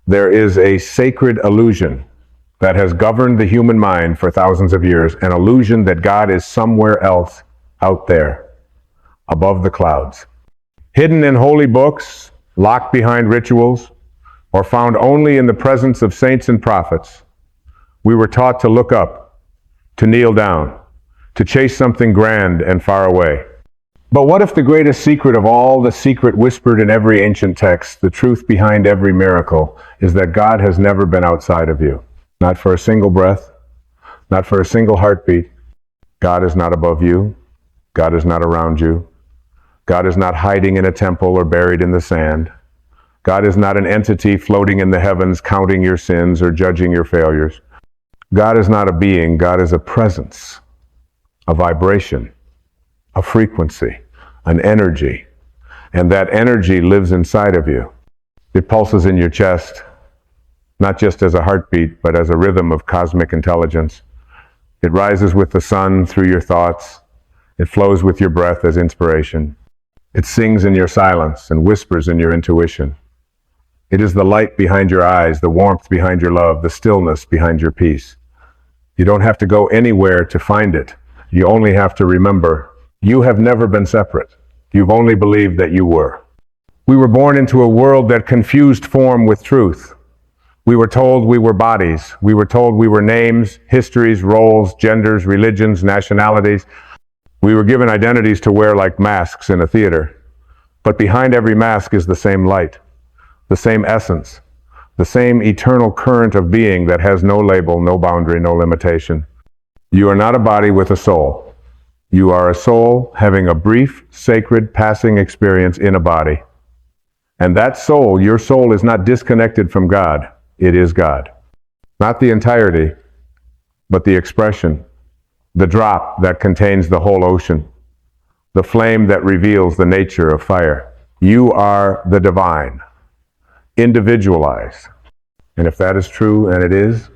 There is a sacred illusion that has governed the human mind for thousands of years, an illusion that God is somewhere else out there, above the clouds. Hidden in holy books, locked behind rituals, or found only in the presence of saints and prophets, we were taught to look up, to kneel down, to chase something grand and far away. But what if the greatest secret of all, the secret whispered in every ancient text, the truth behind every miracle, is that God has never been outside of you? Not for a single breath, not for a single heartbeat. God is not above you. God is not around you. God is not hiding in a temple or buried in the sand. God is not an entity floating in the heavens, counting your sins or judging your failures. God is not a being. God is a presence, a vibration, a frequency, an energy. And that energy lives inside of you. It pulses in your chest, not just as a heartbeat, but as a rhythm of cosmic intelligence. It rises with the sun through your thoughts. It flows with your breath as inspiration. It sings in your silence and whispers in your intuition. It is the light behind your eyes, the warmth behind your love, the stillness behind your peace. You don't have to go anywhere to find it. You only have to remember, you have never been separate. You've only believed that you were. We were born into a world that confused form with truth. We were told we were bodies. We were told we were names, histories, roles, genders, religions, nationalities. We were given identities to wear like masks in a theater. But behind every mask is the same light, the same essence, the same eternal current of being that has no label, no boundary, no limitation. You are not a body with a soul. You are a soul having a brief, sacred, passing experience in a body. And that soul, your soul, is not disconnected from God. It is God. Not the entirety, but the expression, the drop that contains the whole ocean, the flame that reveals the nature of fire. You are the divine, individualized. And if that is true, and it is,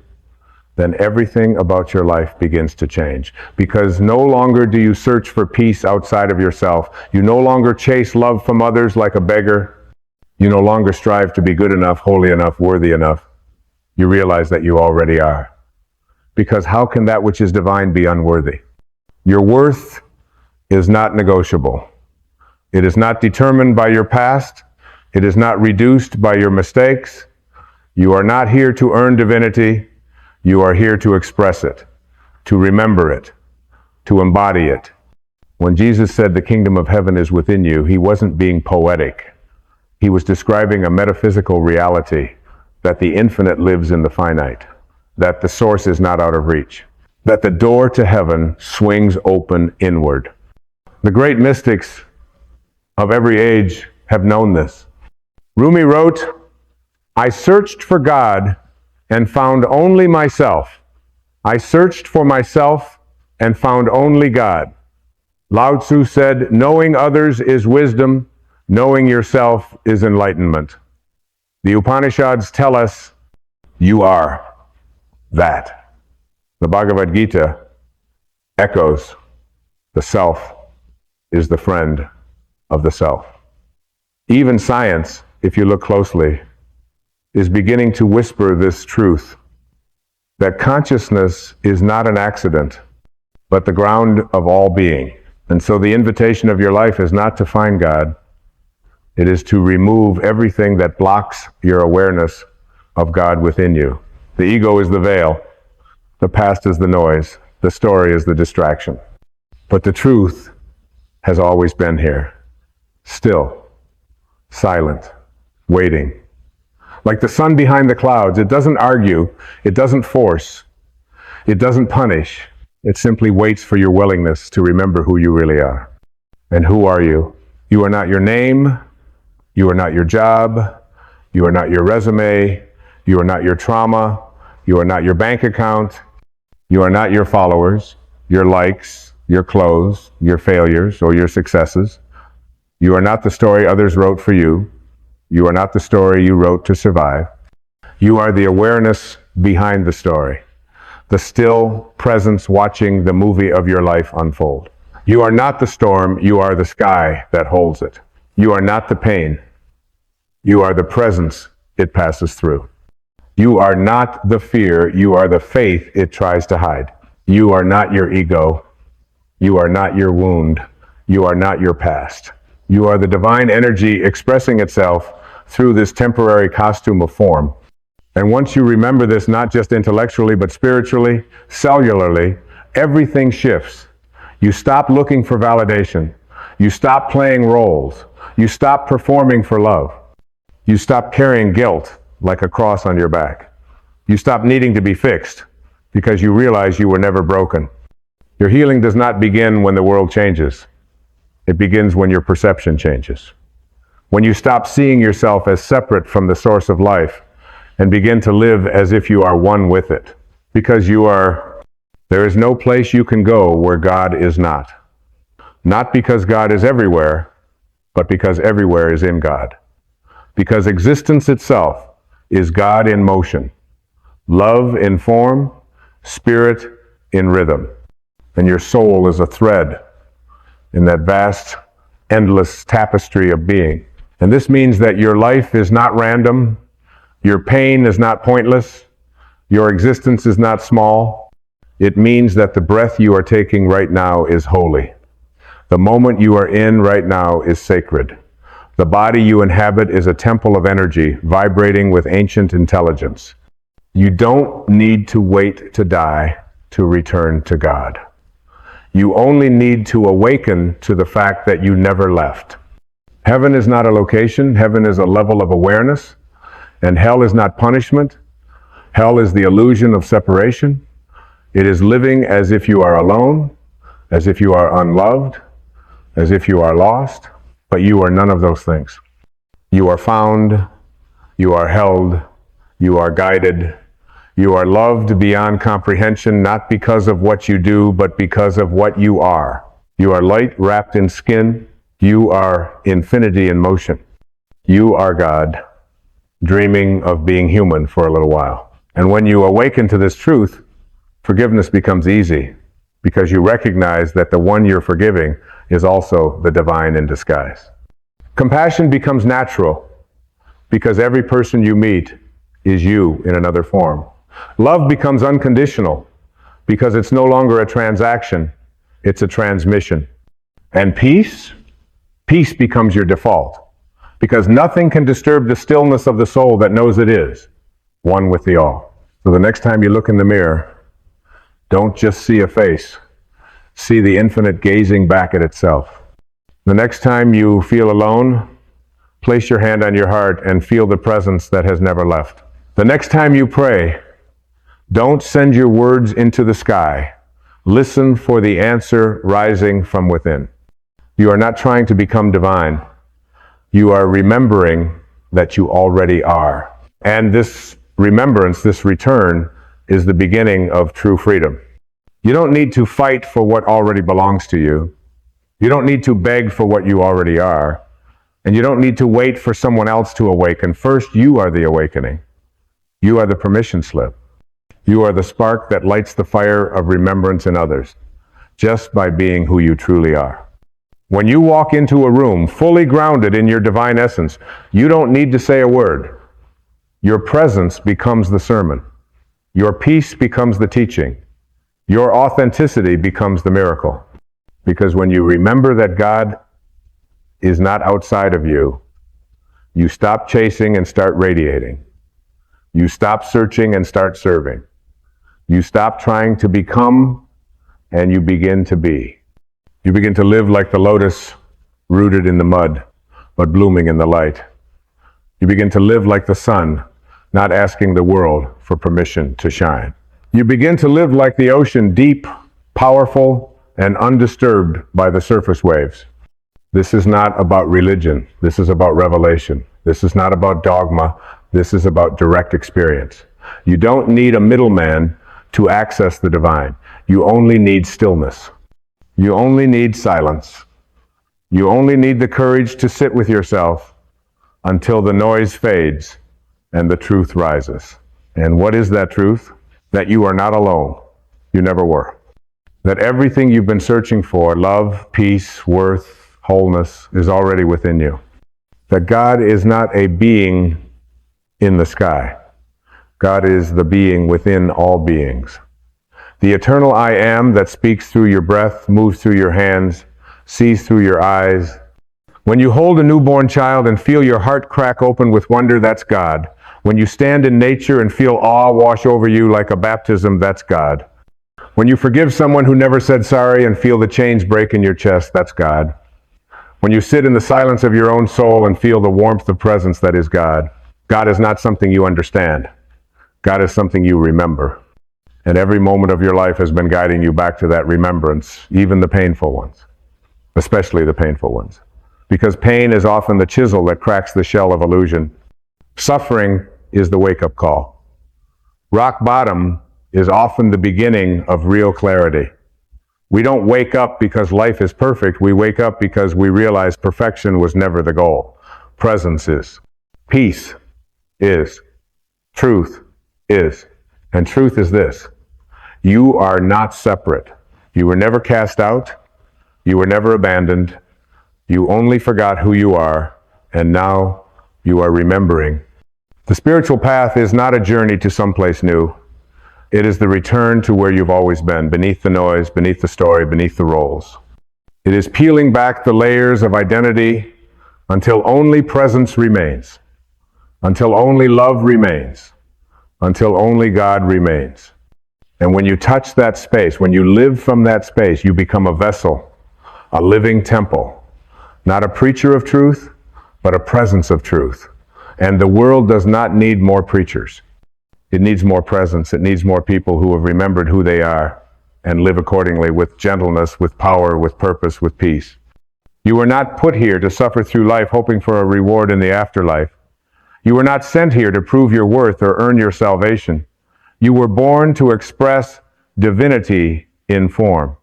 then everything about your life begins to change. Because no longer do you search for peace outside of yourself. You no longer chase love from others like a beggar. You no longer strive to be good enough, holy enough, worthy enough. You realize that you already are. Because how can that which is divine be unworthy? Your worth is not negotiable. It is not determined by your past. It is not reduced by your mistakes. You are not here to earn divinity. You are here to express it, to remember it, to embody it. When Jesus said the kingdom of heaven is within you, he wasn't being poetic. He was describing a metaphysical reality, that the infinite lives in the finite, that the source is not out of reach, that the door to heaven swings open inward. The great mystics of every age have known this. Rumi wrote, "I searched for God and found only myself. I searched for myself and found only God." Lao Tzu said, "Knowing others is wisdom, knowing yourself is enlightenment." The Upanishads tell us, you are that. The Bhagavad Gita echoes, the self is the friend of the self. Even science, if you look closely, is beginning to whisper this truth, that consciousness is not an accident, but the ground of all being. And so the invitation of your life is not to find God. It is to remove everything that blocks your awareness of God within you. The ego is the veil. The past is the noise. The story is the distraction. But the truth has always been here. Still, silent, waiting. Like the sun behind the clouds, it doesn't argue, it doesn't force, it doesn't punish. It simply waits for your willingness to remember who you really are. And who are you? You are not your name. You are not your job. You are not your resume. You are not your trauma. You are not your bank account. You are not your followers, your likes, your clothes, your failures, or your successes. You are not the story others wrote for you. You are not the story you wrote to survive. You are the awareness behind the story, the still presence watching the movie of your life unfold. You are not the storm, you are the sky that holds it. You are not the pain, you are the presence it passes through. You are not the fear, you are the faith it tries to hide. You are not your ego. You are not your wound. You are not your past. You are the divine energy expressing itself through this temporary costume of form. And once you remember this, not just intellectually, but spiritually, cellularly, everything shifts. You stop looking for validation. You stop playing roles. You stop performing for love. You stop carrying guilt like a cross on your back. You stop needing to be fixed because you realize you were never broken. Your healing does not begin when the world changes. It begins when your perception changes. When you stop seeing yourself as separate from the source of life and begin to live as if you are one with it. Because there is no place you can go where God is not. Not because God is everywhere, but because everywhere is in God. Because existence itself is God in motion, love in form, spirit in rhythm. And your soul is a thread in that vast, endless tapestry of being. And this means that your life is not random, your pain is not pointless, your existence is not small. It means that the breath you are taking right now is holy. The moment you are in right now is sacred. The body you inhabit is a temple of energy, vibrating with ancient intelligence. You don't need to wait to die to return to God. You only need to awaken to the fact that you never left. Heaven is not a location, heaven is a level of awareness, and hell is not punishment. Hell is the illusion of separation. It is living as if you are alone, as if you are unloved, as if you are lost. But you are none of those things. You are found, you are held, you are guided, you are loved beyond comprehension, not because of what you do, but because of what you are. You are light wrapped in skin, you are infinity in motion. You are God, dreaming of being human for a little while. And when you awaken to this truth, forgiveness becomes easy, because you recognize that the one you're forgiving is also the divine in disguise. Compassion becomes natural because every person you meet is you in another form. Love becomes unconditional because it's no longer a transaction, it's a transmission. And peace becomes your default because nothing can disturb the stillness of the soul that knows it is one with the all. So the next time you look in the mirror, don't just see a face. See the infinite gazing back at itself. The next time you feel alone, place your hand on your heart and feel the presence that has never left. The next time you pray, don't send your words into the sky. Listen for the answer rising from within. You are not trying to become divine. You are remembering that you already are. And this remembrance, this return, is the beginning of true freedom. You don't need to fight for what already belongs to you. You don't need to beg for what you already are. And you don't need to wait for someone else to awaken. First, you are the awakening. You are the permission slip. You are the spark that lights the fire of remembrance in others, just by being who you truly are. When you walk into a room fully grounded in your divine essence, you don't need to say a word. Your presence becomes the sermon. Your peace becomes the teaching. Your authenticity becomes the miracle. Because when you remember that God is not outside of you, you stop chasing and start radiating. You stop searching and start serving. You stop trying to become and you begin to be. You begin to live like the lotus rooted in the mud, but blooming in the light. You begin to live like the sun, not asking the world for permission to shine. You begin to live like the ocean, deep, powerful, and undisturbed by the surface waves. This is not about religion. This is about revelation. This is not about dogma. This is about direct experience. You don't need a middleman to access the divine. You only need stillness. You only need silence. You only need the courage to sit with yourself until the noise fades and the truth rises. And what is that truth? That you are not alone. You never were. That everything you've been searching for, love, peace, worth, wholeness, is already within you. That God is not a being in the sky. God is the being within all beings. The eternal I am that speaks through your breath, moves through your hands, sees through your eyes. When you hold a newborn child and feel your heart crack open with wonder, that's God. When you stand in nature and feel awe wash over you like a baptism, that's God. When you forgive someone who never said sorry and feel the chains break in your chest, that's God. When you sit in the silence of your own soul and feel the warmth of presence, that is God. God is not something you understand. God is something you remember. And every moment of your life has been guiding you back to that remembrance, even the painful ones, especially the painful ones. Because pain is often the chisel that cracks the shell of illusion. Suffering is the wake-up call. Rock bottom is often the beginning of real clarity. We don't wake up because life is perfect. We wake up because we realize perfection was never the goal. Presence is. Peace is. Truth is. And truth is this: you are not separate. You were never cast out. You were never abandoned. You only forgot who you are, and now you are remembering. The spiritual path is not a journey to someplace new. It is the return to where you've always been, beneath the noise, beneath the story, beneath the roles. It is peeling back the layers of identity until only presence remains, until only love remains, until only God remains. And when you touch that space, when you live from that space, you become a vessel, a living temple. Not a preacher of truth, but a presence of truth. And the world does not need more preachers. It needs more presence. It needs more people who have remembered who they are and live accordingly with gentleness, with power, with purpose, with peace. You were not put here to suffer through life hoping for a reward in the afterlife. You were not sent here to prove your worth or earn your salvation. You were born to express divinity in form,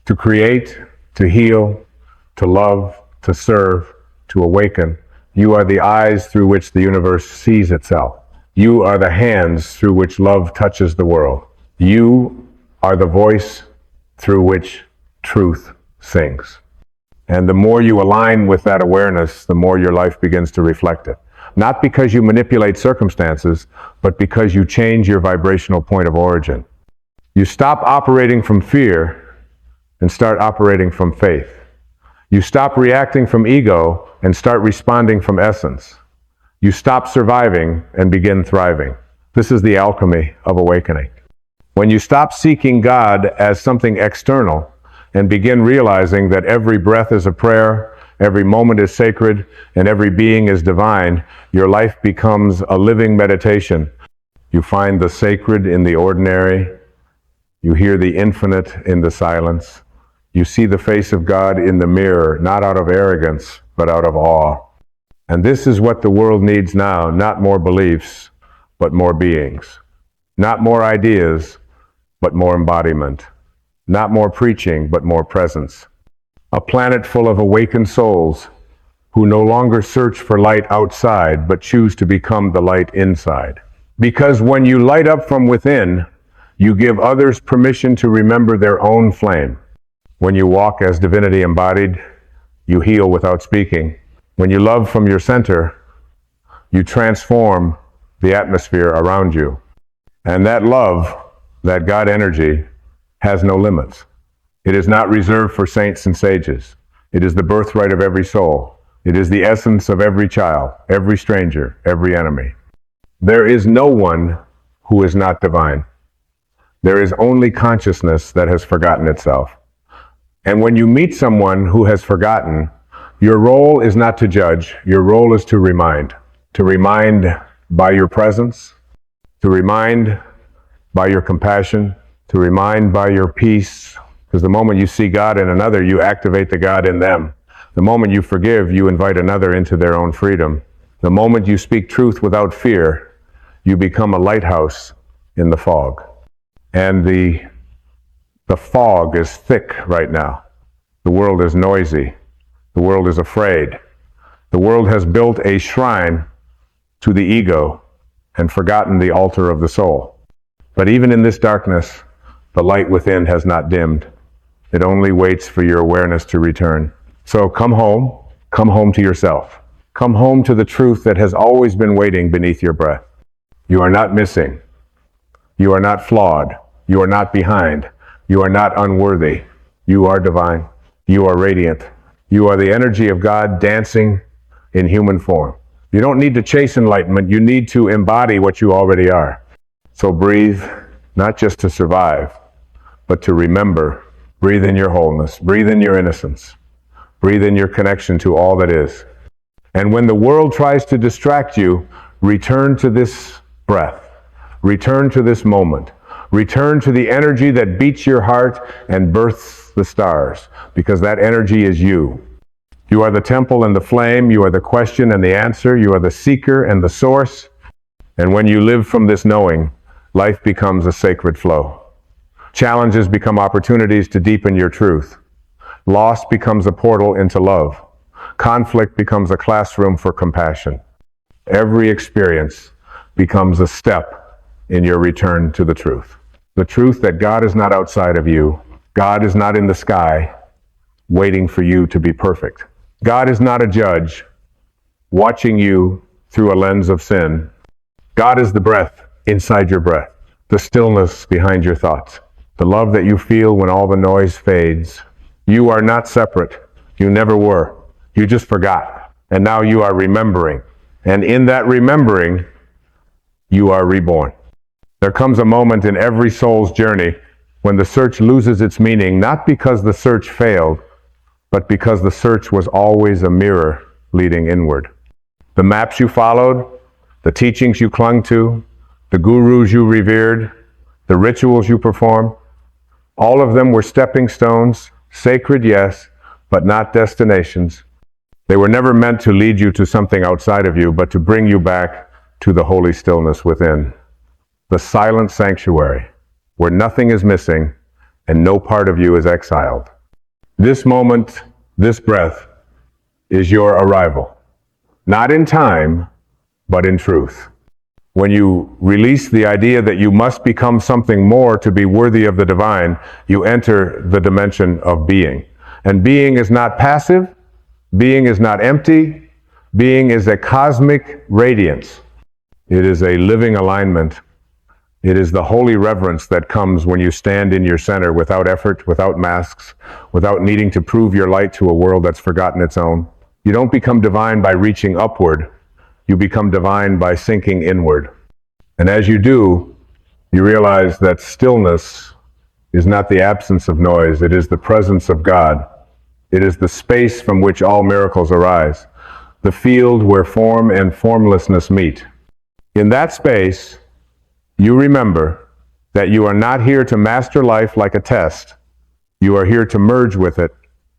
to create, to heal, to love, to serve, to awaken. You are the eyes through which the universe sees itself. You are the hands through which love touches the world. You are the voice through which truth sings. And the more you align with that awareness, the more your life begins to reflect it. Not because you manipulate circumstances, but because you change your vibrational point of origin. You stop operating from fear and start operating from faith. You stop reacting from ego and start responding from essence. You stop surviving and begin thriving. This is the alchemy of awakening. When you stop seeking God as something external and begin realizing that every breath is a prayer, every moment is sacred, and every being is divine, your life becomes a living meditation. You find the sacred in the ordinary. You hear the infinite in the silence. You see the face of God in the mirror, not out of arrogance, but out of awe. And this is what the world needs now, not more beliefs, but more beings. Not more ideas, but more embodiment. Not more preaching, but more presence. A planet full of awakened souls who no longer search for light outside, but choose to become the light inside. Because when you light up from within, you give others permission to remember their own flame. When you walk as divinity embodied, you heal without speaking. When you love from your center, you transform the atmosphere around you. And that love, that God energy, has no limits. It is not reserved for saints and sages. It is the birthright of every soul. It is the essence of every child, every stranger, every enemy. There is no one who is not divine. There is only consciousness that has forgotten itself. And when you meet someone who has forgotten, your role is not to judge. Your role is to remind. To remind by your presence, to remind by your compassion, to remind by your peace. Because the moment you see God in another, you activate the God in them. The moment you forgive, you invite another into their own freedom. The moment you speak truth without fear, you become a lighthouse in the fog. And the fog is thick right now. The world is noisy. The world is afraid. The world has built a shrine to the ego and forgotten the altar of the soul. But even in this darkness, the light within has not dimmed. It only waits for your awareness to return. So come home to yourself. Come home to the truth that has always been waiting beneath your breath. You are not missing. You are not flawed. You are not behind. You are not unworthy. You are divine. You are radiant. You are the energy of God dancing in human form. You don't need to chase enlightenment. You need to embody what you already are. So breathe, not just to survive, but to remember. Breathe in your wholeness. Breathe in your innocence. Breathe in your connection to all that is. And when the world tries to distract you, return to this breath. Return to this moment. Return to the energy that beats your heart and births the stars, because that energy is you. You are the temple and the flame. You are the question and the answer. You are the seeker and the source. And when you live from this knowing, life becomes a sacred flow. Challenges become opportunities to deepen your truth. Loss becomes a portal into love. Conflict becomes a classroom for compassion. Every experience becomes a step in your return to the truth. The truth that God is not outside of you. God is not in the sky waiting for you to be perfect. God is not a judge watching you through a lens of sin. God is the breath inside your breath, the stillness behind your thoughts, the love that you feel when all the noise fades. You are not separate. You never were. You just forgot. And now you are remembering. And in that remembering, you are reborn. There comes a moment in every soul's journey when the search loses its meaning, not because the search failed, but because the search was always a mirror leading inward. The maps you followed, the teachings you clung to, the gurus you revered, the rituals you performed, all of them were stepping stones, sacred, yes, but not destinations. They were never meant to lead you to something outside of you, but to bring you back to the holy stillness within. The silent sanctuary, where nothing is missing and no part of you is exiled. This moment, this breath, is your arrival. Not in time, but in truth. When you release the idea that you must become something more to be worthy of the divine, you enter the dimension of being. And being is not passive, being is not empty, being is a cosmic radiance. It is a living alignment. It is the holy reverence that comes when you stand in your center without effort, without masks, without needing to prove your light to a world that's forgotten its own. You don't become divine by reaching upward. You become divine by sinking inward. And as you do, you realize that stillness is not the absence of noise. It is the presence of God. It is the space from which all miracles arise, the field where form and formlessness meet. In that space, you remember that you are not here to master life like a test. You are here to merge with it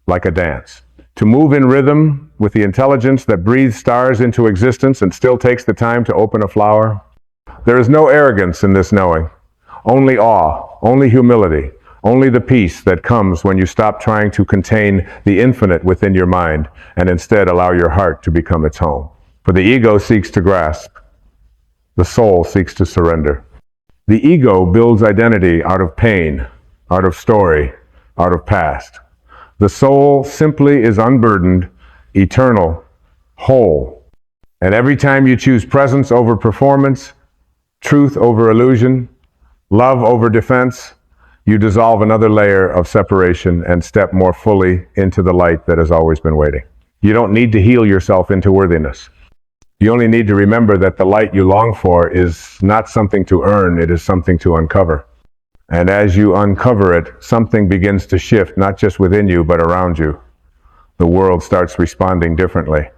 like a dance. To move in rhythm with the intelligence that breathes stars into existence and still takes the time to open a flower. There is no arrogance in this knowing, only awe, only humility, only the peace that comes when you stop trying to contain the infinite within your mind and instead allow your heart to become its home. For the ego seeks to grasp. The soul seeks to surrender. The ego builds identity out of pain, out of story, out of past. The soul simply is unburdened, eternal, whole. And every time you choose presence over performance, truth over illusion, love over defense, you dissolve another layer of separation and step more fully into the light that has always been waiting. You don't need to heal yourself into worthiness. You only need to remember that the light you long for is not something to earn, it is something to uncover. And as you uncover it, something begins to shift, not just within you, but around you. The world starts responding differently.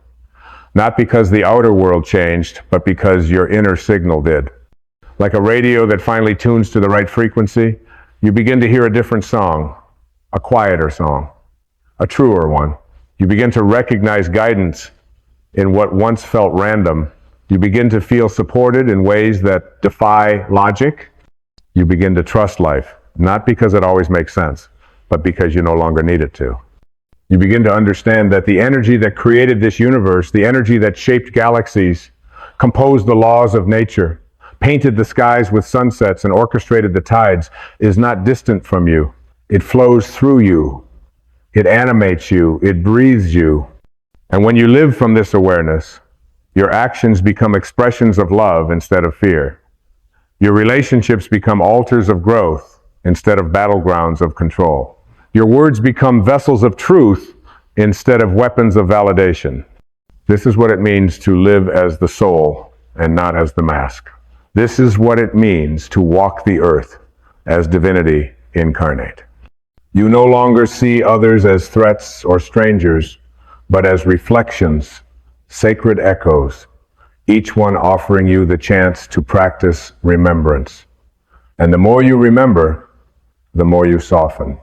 Not because the outer world changed, but because your inner signal did. Like a radio that finally tunes to the right frequency, you begin to hear a different song, a quieter song, a truer one. You begin to recognize guidance in what once felt random. You begin to feel supported in ways that defy logic. You begin to trust life, not because it always makes sense, but because you no longer need it to. You begin to understand that the energy that created this universe, the energy that shaped galaxies, composed the laws of nature, painted the skies with sunsets and orchestrated the tides, is not distant from you. It flows through you. It animates you. It breathes you. And when you live from this awareness, your actions become expressions of love instead of fear. Your relationships become altars of growth instead of battlegrounds of control. Your words become vessels of truth instead of weapons of validation. This is what it means to live as the soul and not as the mask. This is what it means to walk the earth as divinity incarnate. You no longer see others as threats or strangers, but as reflections, sacred echoes, each one offering you the chance to practice remembrance. And the more you remember, the more you soften.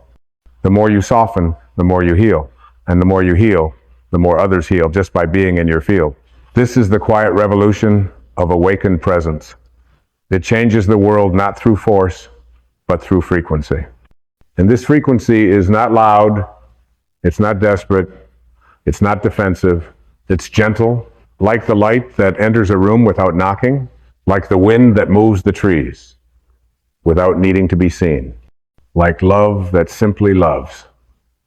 The more you soften, the more you heal. And the more you heal, the more others heal just by being in your field. This is the quiet revolution of awakened presence. It changes the world not through force, but through frequency. And this frequency is not loud, it's not desperate, it's not defensive, it's gentle, like the light that enters a room without knocking, like the wind that moves the trees without needing to be seen, like love that simply loves,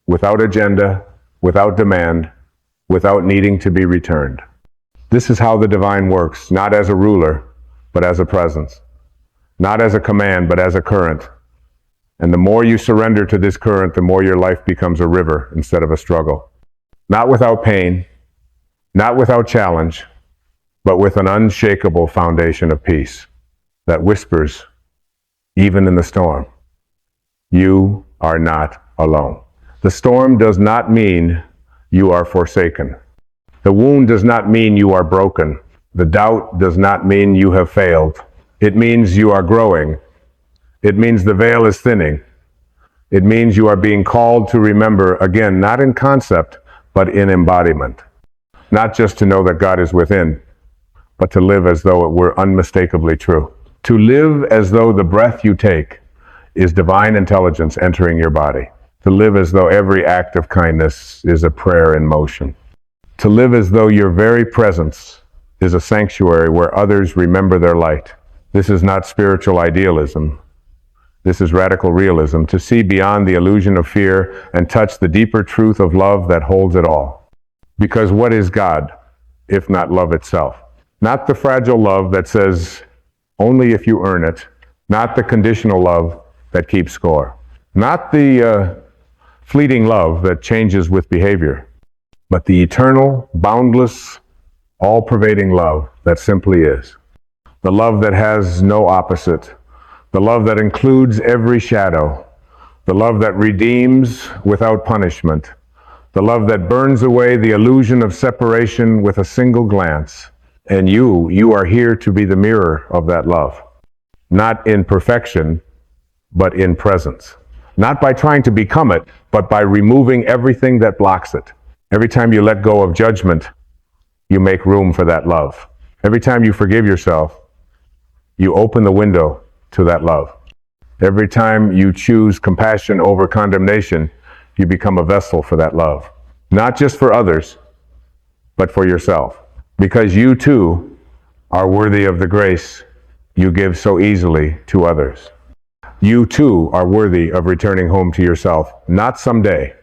without agenda, without demand, without needing to be returned. This is how the divine works, not as a ruler, but as a presence, not as a command, but as a current. And the more you surrender to this current, the more your life becomes a river instead of a struggle. Not without pain, not without challenge, but with an unshakable foundation of peace that whispers, even in the storm, you are not alone. The storm does not mean you are forsaken. The wound does not mean you are broken. The doubt does not mean you have failed. It means you are growing. It means the veil is thinning. It means you are being called to remember, again, not in concept, but in embodiment. Not just to know that God is within, but to live as though it were unmistakably true. To live as though the breath you take is divine intelligence entering your body. To live as though every act of kindness is a prayer in motion. To live as though your very presence is a sanctuary where others remember their light. This is not spiritual idealism. This is radical realism, to see beyond the illusion of fear and touch the deeper truth of love that holds it all. Because what is God, if not love itself? Not the fragile love that says, only if you earn it. Not the conditional love that keeps score. Not the fleeting love that changes with behavior. But the eternal, boundless, all-pervading love that simply is. The love that has no opposite. The love that includes every shadow. The love that redeems without punishment. The love that burns away the illusion of separation with a single glance. And you are here to be the mirror of that love. Not in perfection, but in presence. Not by trying to become it, but by removing everything that blocks it. Every time you let go of judgment, you make room for that love. Every time you forgive yourself, you open the window to that love. Every time you choose compassion over condemnation, you become a vessel for that love. Not just for others, but for yourself. Because you too are worthy of the grace you give so easily to others. You too are worthy of returning home to yourself, not someday,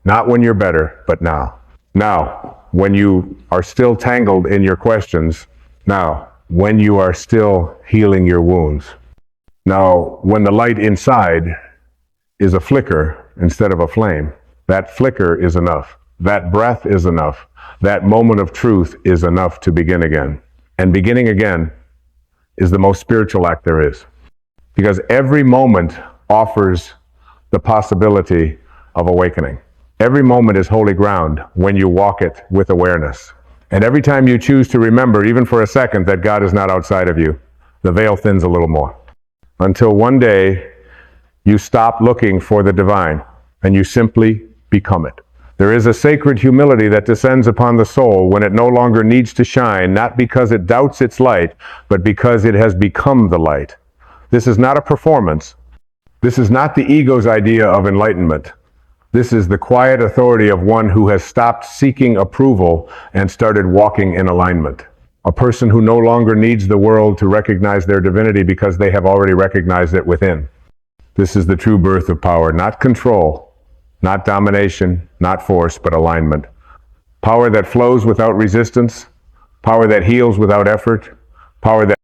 not when you're better, but now. Now, when you are still tangled in your questions. Now, when you are still healing your wounds. Now, when the light inside is a flicker instead of a flame, that flicker is enough. That breath is enough. That moment of truth is enough to begin again. And beginning again is the most spiritual act there is. Because every moment offers the possibility of awakening. Every moment is holy ground when you walk it with awareness. And every time you choose to remember, even for a second, that God is not outside of you, the veil thins a little more. Until one day, you stop looking for the divine, and you simply become it. There is a sacred humility that descends upon the soul when it no longer needs to shine, not because it doubts its light, but because it has become the light. This is not a performance. This is not the ego's idea of enlightenment. This is the quiet authority of one who has stopped seeking approval and started walking in alignment. A person who no longer needs the world to recognize their divinity because they have already recognized it within. This is the true birth of power, not control, not domination, not force, but alignment. Power that flows without resistance, power that heals without effort, power that